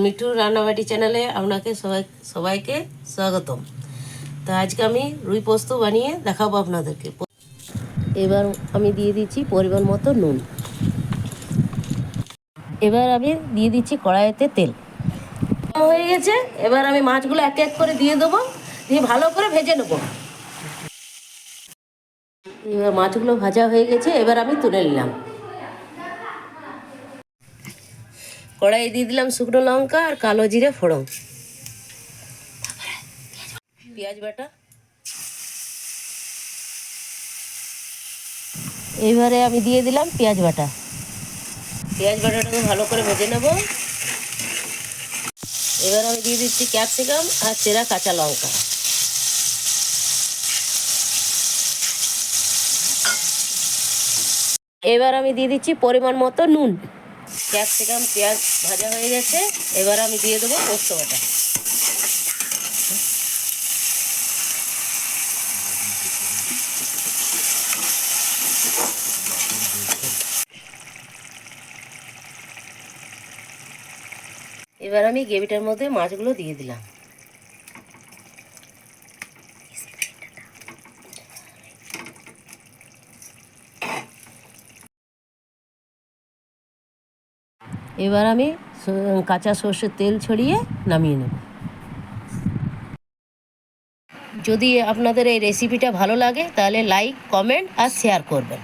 মিঠুর রান্নাবাটি চ্যানেলে আপনাকে সবাইকে স্বাগতম। তো আজকে আমি রুই পোস্ত বানিয়ে দেখাবো আপনাদেরকে। এবার আমি দিয়ে দিচ্ছি পরিমাণ মতো নুন। এবার আমি দিয়ে দিচ্ছি কড়াইতে তেল হয়ে গেছে। এবার আমি মাছগুলো এক এক করে দিয়ে দেবো, দিয়ে ভালো করে ভেজে নেবো। এবার মাছগুলো ভাজা হয়ে গেছে, এবার আমি তুলে নিলাম। কড়াই দিয়ে দিলাম শুকনো লঙ্কা আর কালো জিরে ফোড়ন, পেঁয়াজ বাটা। এইবারে আমি দিয়ে দিলাম পেঁয়াজ বাটা। পেঁয়াজ বাটাটাকে ভালো করে ভেজে নেব। এবার আমি দিয়ে দিচ্ছি ক্যাপসিকাম আর চেরা কাঁচা লঙ্কা। এবার আমি দিয়ে দিচ্ছি পরিমাণ মতো নুন। ক্যাপসিকাম পেঁয়াজ ভাজা হয়ে গেছে, এবার আমি দিয়ে দেবো পোস্ত বাটা। এবার আমি গ্রেভিটার মধ্যে মাছগুলো দিয়ে দিলাম। এবার আমি কাঁচা সর্ষের তেল ছড়িয়ে নামিয়ে নেব। যদি আপনাদের এই রেসিপিটা ভালো লাগে তাহলে লাইক, কমেন্ট আর শেয়ার করবেন।